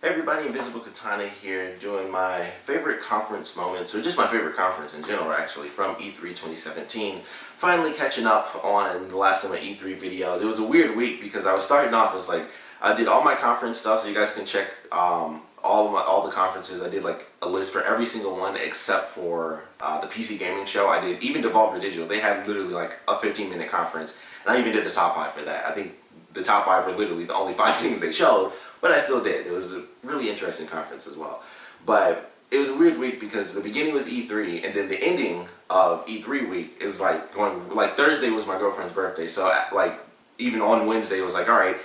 Hey everybody, Invisiblekatana here, doing my favorite conference moments, or just my favorite conference in general actually, from E3 2017. Finally catching up on the last of my E3 videos. It was a weird week because I was starting off, it was like, I did all my conference stuff, so you guys can check all the conferences. I did like a list for every single one except for the PC gaming show. I did, even Devolver Digital, they had literally like a 15-minute conference, and I even did the top 5 for that. I think the top 5 were literally the only 5 things they showed, but I still did. It was a really interesting conference as well. But it was a weird week because the beginning was E3, and then the ending of E3 week is like going, like Thursday was my girlfriend's birthday, so like even on Wednesday it was like, alright,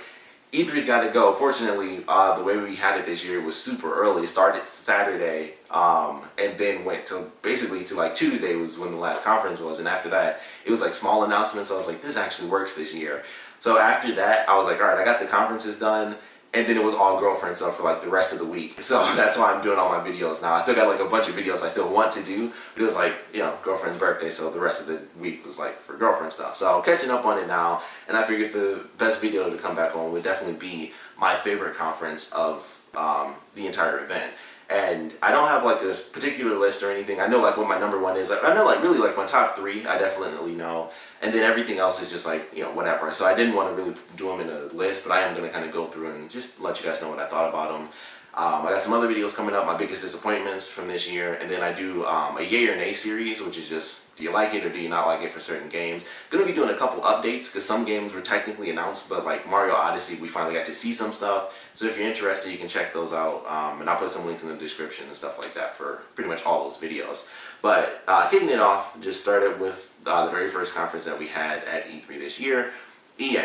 E3's got to go. Fortunately, the way we had it this year was super early. It started Saturday, and then went to basically to like Tuesday was when the last conference was, and after that it was like small announcements. So I was like, this actually works this year. So after that I was like, alright, I got the conferences done. And then it was all girlfriend stuff for like the rest of the week. So that's why I'm doing all my videos now. I still got like a bunch of videos I still want to do, but it was like, you know, girlfriend's birthday, so the rest of the week was like for girlfriend stuff. So catching up on it now, and I figured the best video to come back on would definitely be my favorite conference of the entire event. And I don't have like a particular list or anything. I know like what my number 1 is. I know like really like my top 3, I definitely know. And then everything else is just like, you know, whatever. So I didn't want to really do them in a list, but I am going to kind of go through and just let you guys know what I thought about them. I got some other videos coming up, my biggest disappointments from this year, and then I do a yay or nay series, which is just, do you like it or do you not like it for certain games. Going to be doing a couple updates, because some games were technically announced, but like Mario Odyssey, we finally got to see some stuff. So if you're interested, you can check those out, and I'll put some links in the description and stuff like that for pretty much all those videos. But kicking it off, just started with the very first conference that we had at E3 this year, EA.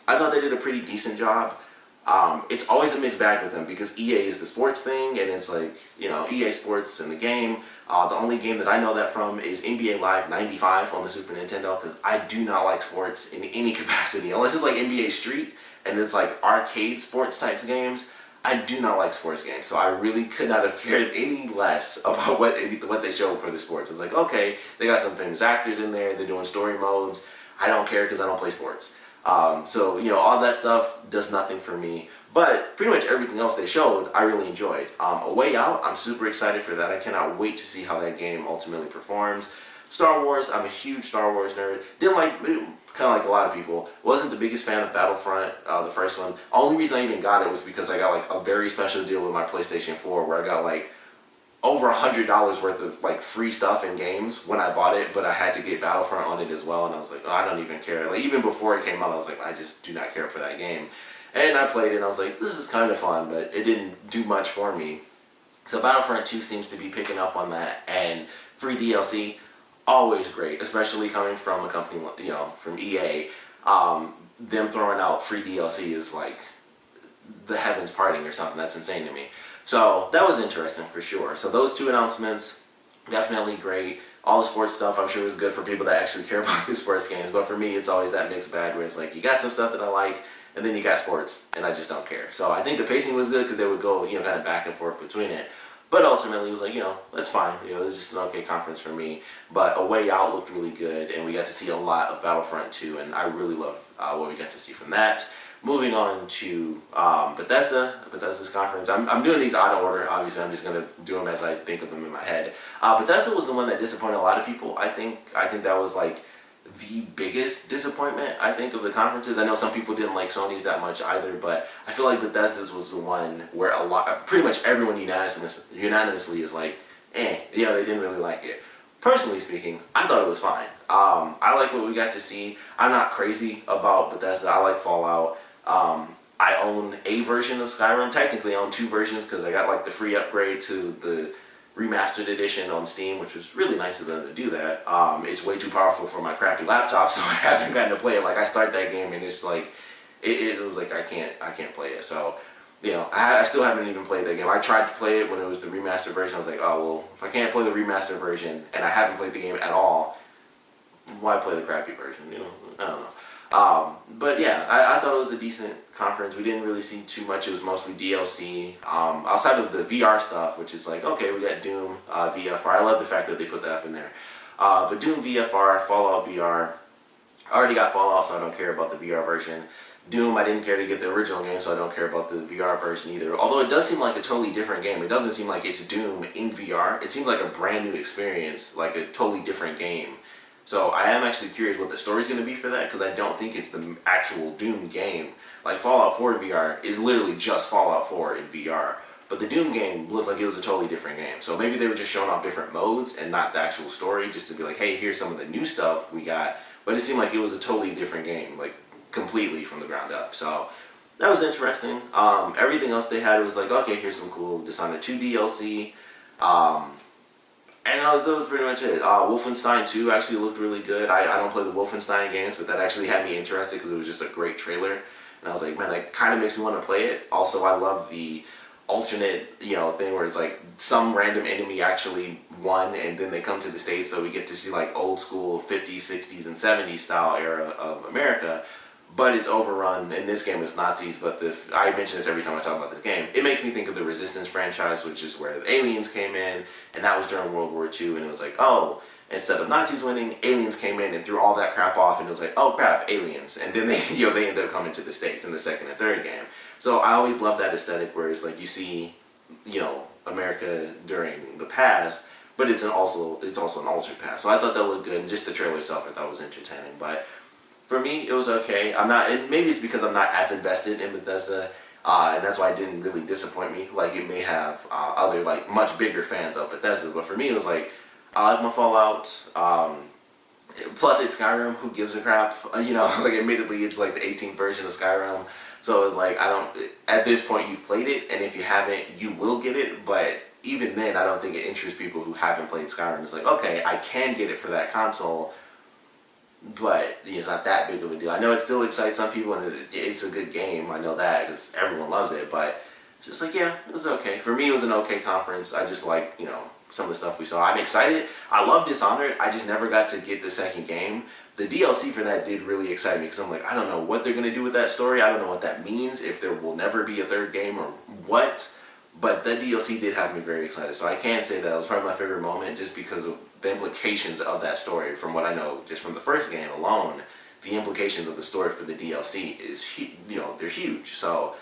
I thought they did a pretty decent job. It's always a mixed bag with them because EA is the sports thing, and it's like, you know, EA Sports in the game. The only game that I know that from is NBA Live 95 on the Super Nintendo, because I do not like sports in any capacity. Unless it's like NBA Street and it's like arcade sports types games, I do not like sports games. So I really could not have cared any less about what they showed for the sports. I was like, okay, they got some famous actors in there, they're doing story modes. I don't care because I don't play sports. So, you know, all that stuff does nothing for me. But pretty much everything else they showed, I really enjoyed. A Way Out, I'm super excited for that. I cannot wait to see how that game ultimately performs. Star Wars, I'm a huge Star Wars nerd. Didn't like, kind of like a lot of people, wasn't the biggest fan of Battlefront, the first one. Only reason I even got it was because I got like a very special deal with my PlayStation 4 where I got like over $100 worth of like free stuff in games when I bought it, but I had to get Battlefront on it as well, and I was like, oh, I don't even care. Like even before it came out, I was like, I just do not care for that game. And I played it and I was like, this is kind of fun, but it didn't do much for me. So Battlefront 2 seems to be picking up on that, and free DLC, always great, especially coming from a company, you know, from EA. Them throwing out free DLC is like the heavens parting or something. That's insane to me. So that was interesting for sure. So those 2 announcements, definitely great. All the sports stuff I'm sure was good for people that actually care about the sports games, but for me it's always that mixed bag where it's like you got some stuff that I like, and then you got sports, and I just don't care. So I think the pacing was good because they would go, you know, kind of back and forth between it. But ultimately, it was like, you know, that's fine. You know, it was just an okay conference for me. But A Way Out looked really good, and we got to see a lot of Battlefront 2, and I really love what we got to see from that. Moving on to Bethesda's conference. I'm doing these out of order. Obviously, I'm just going to do them as I think of them in my head. Bethesda was the one that disappointed a lot of people. I think that was like the biggest disappointment, I think, of the conferences. I know some people didn't like Sony's that much either, but I feel like Bethesda's was the one where pretty much everyone unanimously is like, you know, they didn't really like it. Personally speaking, I thought it was fine. I like what we got to see. I'm not crazy about Bethesda. I like Fallout. I own a version of Skyrim. Technically I own 2 versions because I got like the free upgrade to the remastered edition on Steam, which was really nice of them to do that. It's way too powerful for my crappy laptop, so I haven't gotten to play it. Like I start that game and it's like, it was like I can't play it. So, you know, I still haven't even played that game. I tried to play it when it was the remastered version. I was like, oh well, if I can't play the remastered version and I haven't played the game at all, why play the crappy version? You know, I don't know. But yeah, I thought it was a decent conference. We didn't really see too much. It was mostly DLC. Outside of the VR stuff, which is like, okay, we got Doom VFR. I love the fact that they put that up in there. But Doom VFR, Fallout VR. I already got Fallout, so I don't care about the VR version. Doom, I didn't care to get the original game, so I don't care about the VR version either. Although it does seem like a totally different game. It doesn't seem like it's Doom in VR. It seems like a brand new experience, like a totally different game. So I am actually curious what the story's going to be for that, because I don't think it's the actual Doom game. Like Fallout 4 VR is literally just Fallout 4 in VR. But the Doom game looked like it was a totally different game. So maybe they were just showing off different modes and not the actual story, just to be like, hey, here's some of the new stuff we got. But it seemed like it was a totally different game, like completely from the ground up. So that was interesting. Everything else they had, it was like, okay, here's some cool Dishonored 2 DLC. And that was pretty much it. Wolfenstein 2 actually looked really good. I don't play the Wolfenstein games, but that actually had me interested because it was just a great trailer. And I was like, man, that kind of makes me want to play it. Also, I love the alternate, thing where it's like some random enemy actually won and then they come to the States, so we get to see like old school 50s, 60s, and 70s style era of America. But it's overrun. In this game, it's Nazis, but I mention this every time I talk about this game. It makes me think of the Resistance franchise, which is where the aliens came in, and that was during World War II, and it was like, oh, instead of Nazis winning, aliens came in and threw all that crap off, and it was like, oh crap, aliens. And then they, they ended up coming to the States in the second and third game. So I always love that aesthetic where it's like you see, America during the past, but it's also an altered past. So I thought that looked good, and just the trailer itself I thought was entertaining. But for me, it was okay. I'm not, and maybe it's because I'm not as invested in Bethesda, and that's why it didn't really disappoint me. Like it may have other like much bigger fans of Bethesda, but for me, it was like I like my Fallout. Plus, it's Skyrim. Who gives a crap? Like admittedly, it's like the 18th version of Skyrim. So it's like I don't. At this point, you've played it, and if you haven't, you will get it. But even then, I don't think it interests people who haven't played Skyrim. It's like, okay, I can get it for that console, but it's not that big of a deal. I know it still excites some people, and it's a good game. I know that because everyone loves it. But it's just like, yeah, it was okay. For me, it was an okay conference. I just like, some of the stuff we saw. I'm excited. I love Dishonored. I just never got to get the second game. The DLC for that did really excite me because I'm like, I don't know what they're going to do with that story. I don't know what that means, if there will never be a third game or what. But that DLC did have me very excited. So I can say that it was probably my favorite moment just because of the implications of that story. From what I know, just from the first game alone, the implications of the story for the DLC is, they're huge. So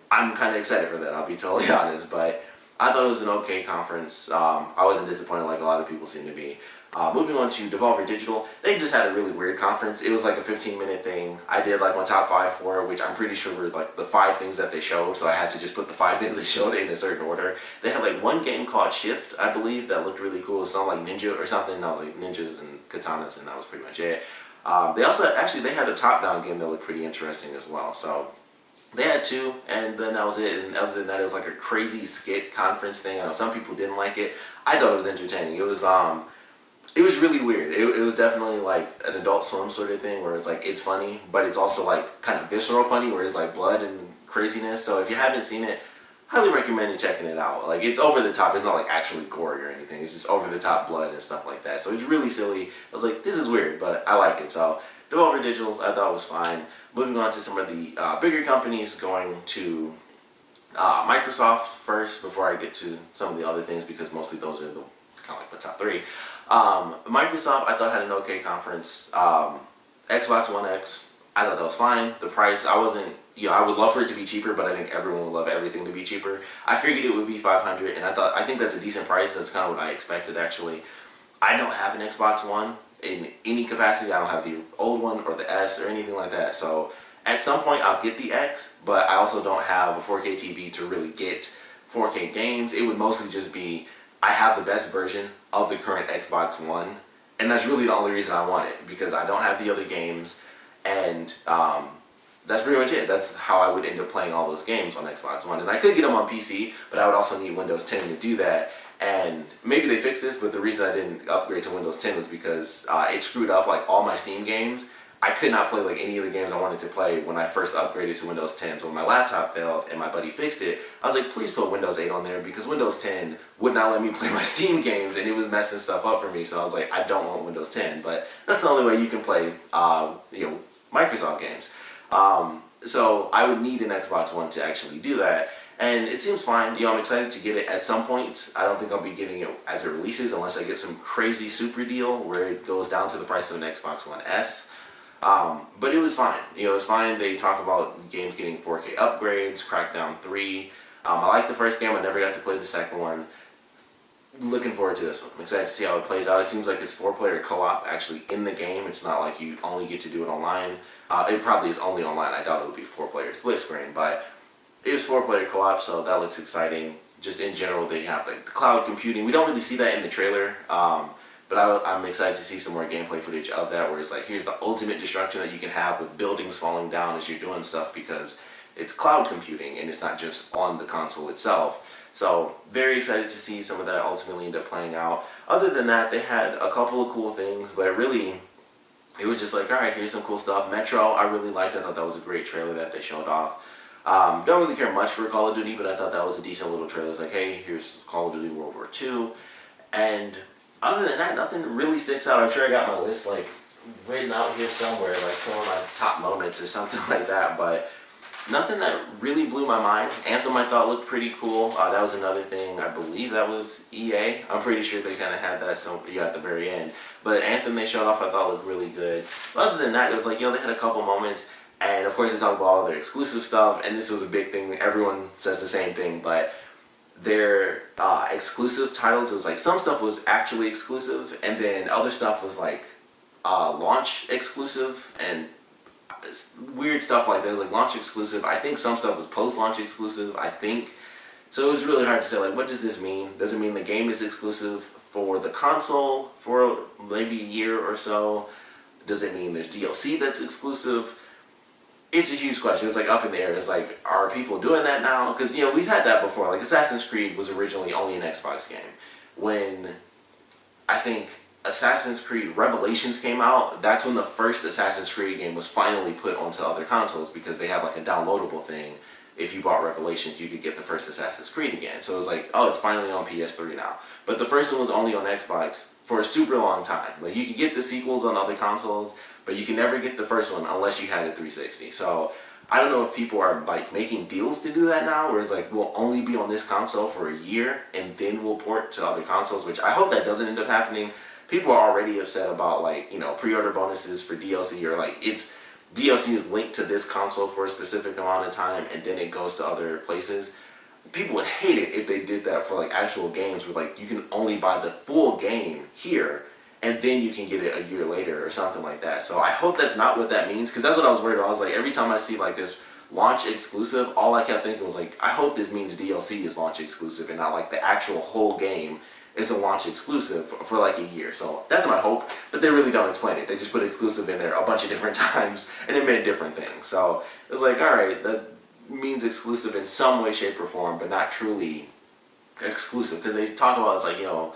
I'm kind of excited for that, I'll be totally honest. But I thought it was an okay conference. I wasn't disappointed like a lot of people seem to be. Moving on to Devolver Digital, they just had a really weird conference. It was like a 15-minute thing. I did like my top 5 for it, which I'm pretty sure were like the 5 things that they showed, so I had to just put the 5 things they showed in a certain order. They had like one game called Shift, I believe, that looked really cool. It sounded like Ninja or something. I was like ninjas and katanas, and that was pretty much it. They also, they had a top-down game that looked pretty interesting as well. So they had 2, and then that was it. And other than that, it was like a crazy skit conference thing. I know some people didn't like it. I thought it was entertaining. It was really weird. It was definitely like an Adult Swim sort of thing where it's like, it's funny, but it's also like kind of visceral funny where it's like blood and craziness. So if you haven't seen it, highly recommend you checking it out. Like, it's over the top. It's not like actually gory or anything. It's just over the top blood and stuff like that. So it's really silly. I was like, this is weird, but I like it. So Devolver Digitals, I thought was fine. Moving on to some of the bigger companies, going to Microsoft first before I get to some of the other things, because mostly those are the kind of like my top 3. Microsoft, I thought had an okay conference. Xbox One X, I thought that was fine. The price, I wasn't, I would love for it to be cheaper, but I think everyone would love everything to be cheaper. I figured it would be $500, and I think that's a decent price. That's kind of what I expected, actually. I don't have an Xbox One in any capacity. I don't have the old one or the S or anything like that. So at some point I'll get the X, but I also don't have a 4K TV to really get 4K games. It would mostly just be, I have the best version of the current Xbox One, and that's really the only reason I want it, because I don't have the other games, and that's pretty much it. That's how I would end up playing all those games on Xbox One. And I could get them on PC, but I would also need Windows 10 to do that. And maybe they fixed this, but the reason I didn't upgrade to Windows 10 was because it screwed up like all my Steam games. I could not play like any of the games I wanted to play when I first upgraded to Windows 10. So when my laptop failed and my buddy fixed it, I was like, please put Windows 8 on there, because Windows 10 would not let me play my Steam games, and it was messing stuff up for me. So I was like, I don't want Windows 10, but that's the only way you can play Microsoft games. So I would need an Xbox One to actually do that. And it seems fine. I'm excited to get it at some point. I don't think I'll be getting it as it releases unless I get some crazy super deal where it goes down to the price of an Xbox One S. But it was fine. You know, it was fine. They talk about games getting 4K upgrades, Crackdown 3. I like the first game. I never got to play the second one. Looking forward to this one. I'm excited to see how it plays out. It seems like it's 4-player co-op actually in the game. It's not like you only get to do it online. It probably is only online. I doubt it would be 4-player split screen, but it was 4-player co-op, so that looks exciting. Just in general, they have like the cloud computing. We don't really see that in the trailer, but I'm excited to see some more gameplay footage of that, where it's like, here's the ultimate destruction that you can have with buildings falling down as you're doing stuff, because it's cloud computing and it's not just on the console itself. So very excited to see some of that ultimately end up playing out. Other than that, they had a couple of cool things, but really it was just like, all right, here's some cool stuff. Metro, I really liked. I thought that was a great trailer that they showed off. Don't really care much for Call of Duty, but I thought that was a decent little trailer. It's like, hey, here's Call of Duty World War II. And other than that, nothing really sticks out. I'm sure I got my list like written out here somewhere, like some of my top moments or something like that, but nothing that really blew my mind. Anthem I thought looked pretty cool. That was another thing. I believe that was EA. I'm pretty sure they kind of had that at the very end. But Anthem they showed off I thought looked really good. But other than that, it was like, you know, they had a couple moments. And of course they talked about all their exclusive stuff. And this was a big thing. Everyone says the same thing. But their exclusive titles, it was like some stuff was actually exclusive. And then other stuff was like launch exclusive and weird stuff like that. It was like launch exclusive. I think some stuff was post-launch exclusive, I think. So it was really hard to say, like, what does this mean? Does it mean the game is exclusive for the console for maybe a year or so? Does it mean there's DLC that's exclusive? It's a huge question. It's like up in the air. It's like, are people doing that now? Because, you know, we've had that before. Like Assassin's Creed was originally only an Xbox game. When I think Assassin's Creed Revelations came out, that's when the first Assassin's Creed game was finally put onto other consoles, because they had like a downloadable thing. If you bought Revelations, you could get the first Assassin's Creed again. So it was like, oh, it's finally on PS3 now. But the first one was only on Xbox for a super long time. Like, you could get the sequels on other consoles, but you can never get the first one unless you had a 360. So I don't know if people are like making deals to do that now, where it's like, we'll only be on this console for a year and then we'll port to other consoles, which I hope that doesn't end up happening. People are already upset about, like, you know, pre-order bonuses for DLC, or like DLC is linked to this console for a specific amount of time and then it goes to other places. People would hate it if they did that for like actual games, where like you can only buy the full game here and then you can get it a year later or something like that. So I hope that's not what that means, because that's what I was worried about. I was like, every time I see like this launch exclusive, all I kept thinking was like, I hope this means DLC is launch exclusive and not like the actual whole game is a launch exclusive for like a year. So that's my hope, but they really don't explain it. They just put exclusive in there a bunch of different times and it meant different things. So it's like, alright, that means exclusive in some way, shape, or form, but not truly exclusive, because they talk about, it's like, you know,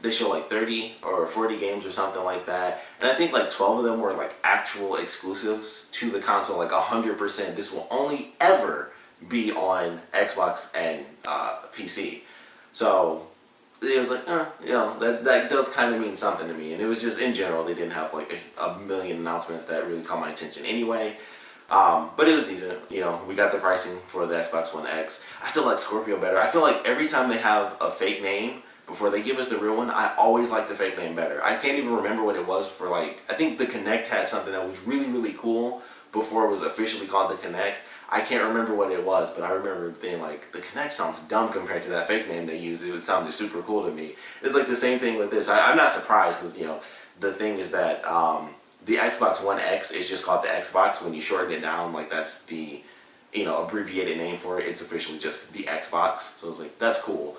they show like 30 or 40 games or something like that, and I think like 12 of them were like actual exclusives to the console, like 100%. This will only ever be on Xbox and PC. So it was like, you know, that does kind of mean something to me. And it was just, in general, they didn't have like a million announcements that really caught my attention anyway. But it was decent. You know, we got the pricing for the Xbox One X. I still like Scorpio better. I feel like every time they have a fake name before they give us the real one, I always like the fake name better. I can't even remember what it was for, like, I think the Kinect had something that was really, really cool before it was officially called the Kinect. I can't remember what it was, but I remember being like, the Kinect sounds dumb compared to that fake name they used. It sounded super cool to me. It's like the same thing with this. I'm not surprised, because, you know, the thing is that the Xbox One X is just called the Xbox. When you shorten it down, like, that's the, you know, abbreviated name for it. It's officially just the Xbox. So it's like, that's cool.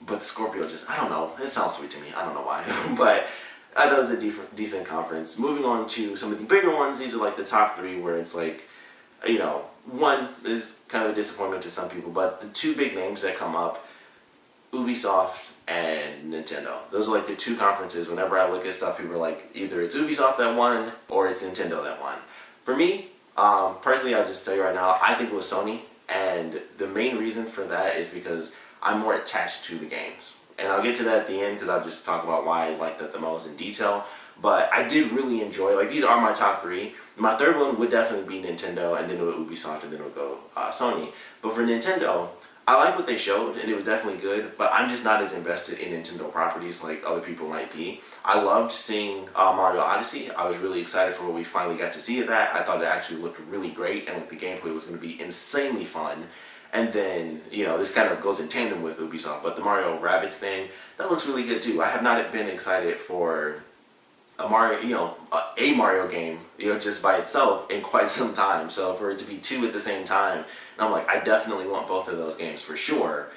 But the Scorpio just, I don't know. It sounds sweet to me. I don't know why. But I thought it was a decent conference. Moving on to some of the bigger ones. These are like the top 3, where it's like, you know, one is kind of a disappointment to some people, but the 2 big names that come up, Ubisoft and Nintendo. Those are like the 2 conferences. Whenever I look at stuff, people are like, either it's Ubisoft that won or it's Nintendo that won. For me, personally, I'll just tell you right now, I think it was Sony, and the main reason for that is because I'm more attached to the games. And I'll get to that at the end, because I'll just talk about why I like that the most in detail. But I did really enjoy, like, these are my top 3. My third one would definitely be Nintendo, and then it would Ubisoft, and then it would go Sony. But for Nintendo, I like what they showed, and it was definitely good, but I'm just not as invested in Nintendo properties like other people might be. I loved seeing Mario Odyssey. I was really excited for what we finally got to see of that. I thought it actually looked really great, and like the gameplay was going to be insanely fun. And then, you know, this kind of goes in tandem with Ubisoft, but the Mario Rabbids thing, that looks really good too. I have not been excited for a Mario, a Mario game, just by itself in quite some time. So for it to be two at the same time, and I'm like, I definitely want both of those games for sure.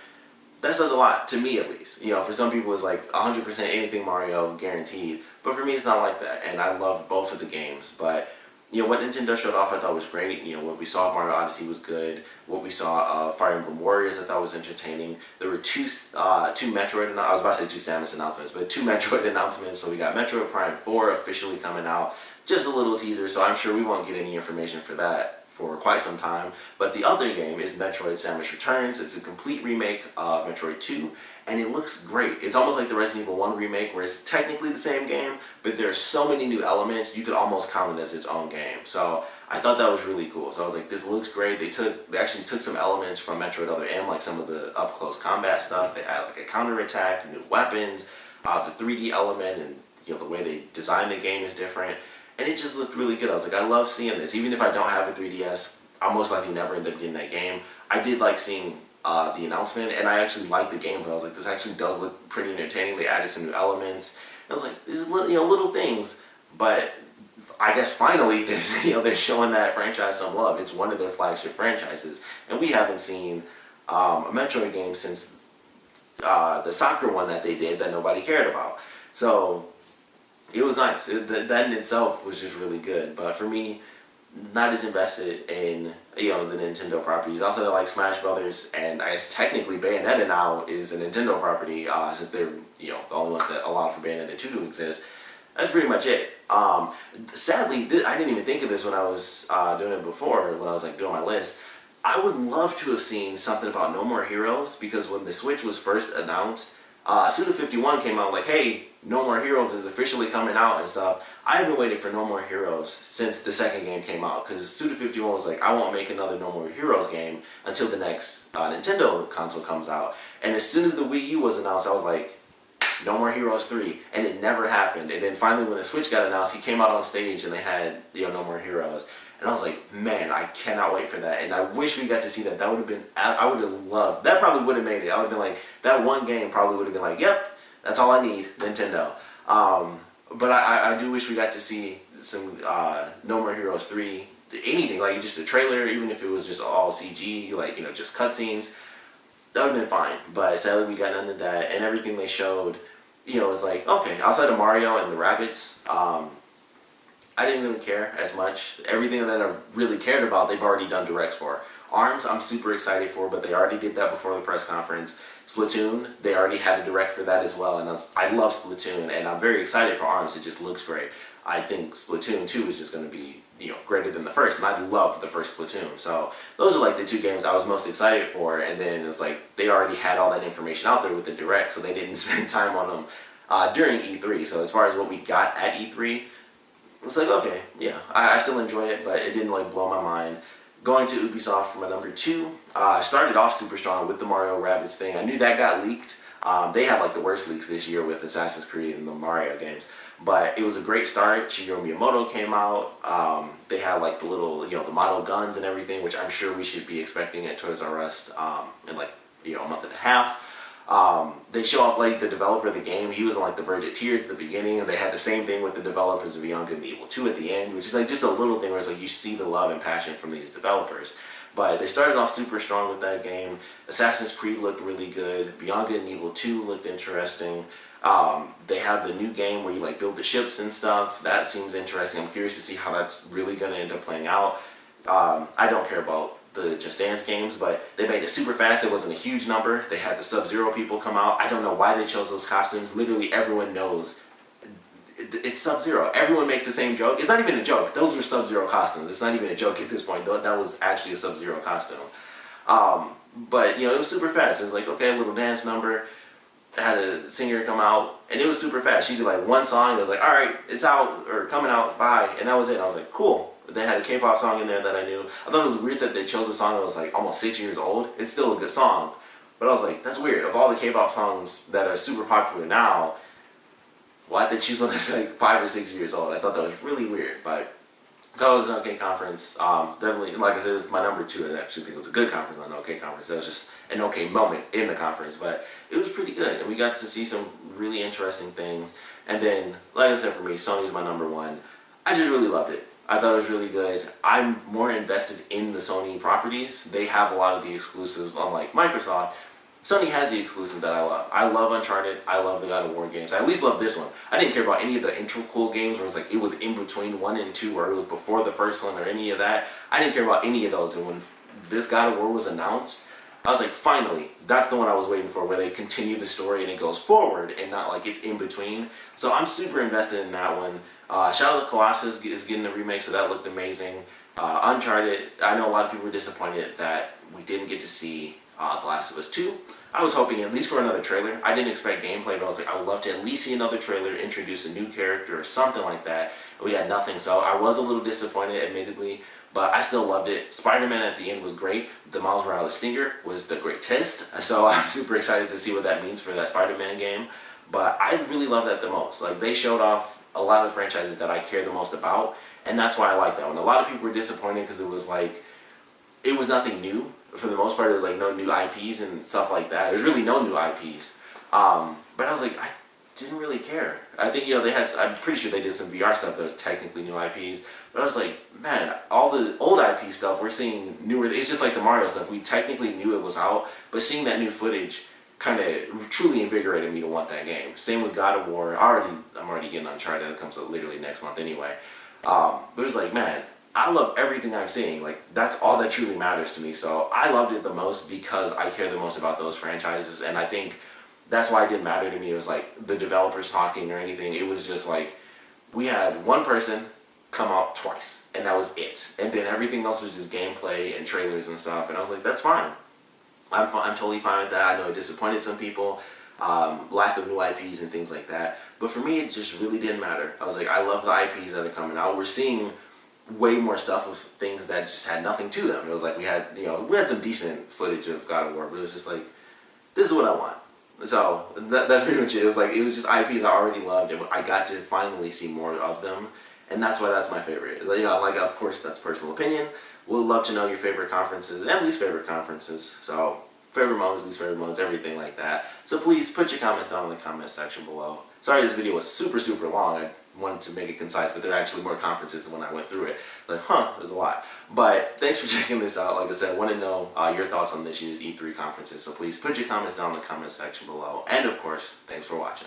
That says a lot, to me at least. For some people it's like 100% anything Mario guaranteed, but for me it's not like that, and I love both of the games. But what Nintendo showed off I thought was great. What we saw of Mario Odyssey was good. What we saw of Fire Emblem Warriors I thought was entertaining. There were two Metroid, I was about to say two Samus announcements, but two Metroid announcements. So we got Metroid Prime 4 officially coming out. Just a little teaser, so I'm sure we won't get any information for that for quite some time. But the other game is Metroid Samus Returns. It's a complete remake of Metroid 2, and it looks great. It's almost like the Resident Evil 1 remake, where it's technically the same game, but there's so many new elements, you could almost count it as its own game. So I thought that was really cool. So I was like, this looks great. They actually took some elements from Metroid Other M, like some of the up-close combat stuff. They had like a counterattack, new weapons, the 3D element, and the way they designed the game is different. And it just looked really good. I was like, I love seeing this. Even if I don't have a 3DS, I'll most likely never end up getting that game. I did like seeing the announcement, and I actually liked the game. But I was like, this actually does look pretty entertaining. They added some new elements. And I was like, these little things. But I guess finally, they're showing that franchise some love. It's one of their flagship franchises, and we haven't seen a Metroid game since the soccer one that they did that nobody cared about. So it was nice. That in itself was just really good. But for me, not as invested in the Nintendo properties. Also, like Smash Brothers, and I guess technically Bayonetta now is a Nintendo property, since they're the only ones that allow for Bayonetta 2 to exist. That's pretty much it. Sadly, I didn't even think of this when I was doing it before, when I was like doing my list. I would love to have seen something about No More Heroes, because when the Switch was first announced, Suda51 came out like, hey, No More Heroes is officially coming out and stuff. I've been waiting for No More Heroes since the second game came out, because Suda51 was like, I won't make another No More Heroes game until the next Nintendo console comes out. And as soon as the Wii U was announced, I was like, No More Heroes 3, and it never happened. And then finally when the Switch got announced, he came out on stage and they had No More Heroes. And I was like, man, I cannot wait for that. And I wish we got to see that. That would have been, I would have loved, that probably would have made it. I would have been like, that one game probably would have been like, yep, that's all I need, Nintendo. But I do wish we got to see some No More Heroes 3, anything, like just a trailer, even if it was just all CG, like, just cutscenes. That would have been fine. But sadly we got none of that, and everything they showed, was like, okay, outside of Mario and the Rabbids, I didn't really care as much. Everything that I really cared about, they've already done directs for. ARMS, I'm super excited for, but they already did that before the press conference. Splatoon, they already had a direct for that as well, and I love Splatoon, and I'm very excited for ARMS. It just looks great. I think Splatoon 2 is just going to be, greater than the first, and I love the first Splatoon. So those are like the two games I was most excited for, and then it's like they already had all that information out there with the direct, so they didn't spend time on them during E3. So as far as what we got at E3, it's like, okay, yeah, I still enjoy it, but it didn't like blow my mind. Going to Ubisoft for my number 2, started off super strong with the Mario Rabbids thing. I knew that got leaked. They had like the worst leaks this year with Assassin's Creed and the Mario games. But it was a great start. Shigeru Miyamoto came out. They had like the little, the model guns and everything, which I'm sure we should be expecting at Toys R Us in like, a month and a half. They show up like the developer of the game. He was on like the verge of tears at the beginning, and they had the same thing with the developers of Beyond Good and Evil 2 at the end, which is like just a little thing where it's like you see the love and passion from these developers. But they started off super strong with that game. Assassin's Creed looked really good. Beyond Good and Evil 2 looked interesting. They have the new game where you like build the ships and stuff. That seems interesting. I'm curious to see how that's really going to end up playing out. I don't care about the Just Dance games, but they made it super fast. It wasn't a huge number. They had the Sub-Zero people come out. I don't know why they chose those costumes. Literally everyone knows it's Sub-Zero. Everyone makes the same joke. It's not even a joke. Those were Sub-Zero costumes. It's not even a joke at this point. That was actually a Sub-Zero costume. But it was super fast. It was like, okay, a little dance number. I had a singer come out, and it was super fast. She did like one song. It was like, all right, it's out or coming out, bye, and that was it. I was like, cool. They had a K-pop song in there that I knew. I thought it was weird that they chose a song that was like almost 6 years old. It's still a good song, But I was like, that's weird. Of all the K-pop songs that are super popular now, why did they choose one that's like 5 or 6 years old? I thought that was really weird, but that was an okay conference. Definitely, like I said, it was my number 2. I actually think it was a good conference, not an okay conference. That was just an okay moment in the conference, but it was pretty good, and we got to see some really interesting things. And then, like I said, for me, Sony's my number 1. I just really loved it. I thought it was really good. I'm more invested in the Sony properties. They have a lot of the exclusives, unlike Microsoft. Sony has the exclusive that I love. I love Uncharted. I love the God of War games. I at least love this one. I didn't care about any of the intro games where it was in between 1 and 2, or it was before the first one, or any of that. I didn't care about any of those. And when this God of War was announced, I was like, finally, that's the one I was waiting for, where they continue the story and it goes forward and not like it's in between. So I'm super invested in that one. Shadow of the Colossus is getting a remake, so that looked amazing. Uncharted, I know a lot of people were disappointed that we didn't get to see The Last of Us 2. I was hoping at least for another trailer. I didn't expect gameplay, but I was like, I would love to at least see another trailer, introduce a new character or something like that. And we had nothing, so I was a little disappointed, admittedly, but I still loved it. Spider-Man at the end was great. The Miles Morales stinger was the greatest, so I'm super excited to see what that means for that Spider-Man game. But I really love that the most. Like, they showed off a lot of the franchises that I care the most about, and that's why I like that one. A lot of people were disappointed because it was like, it was nothing new. For the most part, it was like no new IPs and stuff like that. There's really no new IPs. But I was like, I didn't really care. I think, they had, I'm pretty sure they did some VR stuff that was technically new IPs. But I was like, man, all the old IP stuff, we're seeing newer. It's just like the Mario stuff. We technically knew it was out, but seeing that new footage kind of truly invigorated me to want that game. Same with God of War. I'm already getting Uncharted. That comes out literally next month anyway. But it was like, man, I love everything I'm seeing. Like, that's all that truly matters to me. So I loved it the most because I care the most about those franchises. And I think that's why it didn't matter to me. It was like the developers talking or anything. It was just like, we had one person come out twice, and that was it. And then everything else was just gameplay and trailers and stuff. And I was like, that's fine. I'm totally fine with that. I know it disappointed some people. Lack of new IPs and things like that. But for me, it just really didn't matter. I was like, I love the IPs that are coming out. We're seeing way more stuff of things that just had nothing to them. It was like we had some decent footage of God of War, but it was just like, this is what I want. So that's pretty much it. It was just IPs I already loved, and I got to finally see more of them, and that's why that's my favorite. Like, of course, that's personal opinion. We'll love to know your favorite conferences and least favorite conferences. So favorite moments, least favorite moments, everything like that. So please put your comments down in the comment section below. Sorry this video was super, super long. I wanted to make it concise, but there are actually more conferences than when I went through it. Like, there's a lot. But thanks for checking this out. Like I said, I want to know your thoughts on this year's E3 conferences. So please put your comments down in the comment section below. And of course, thanks for watching.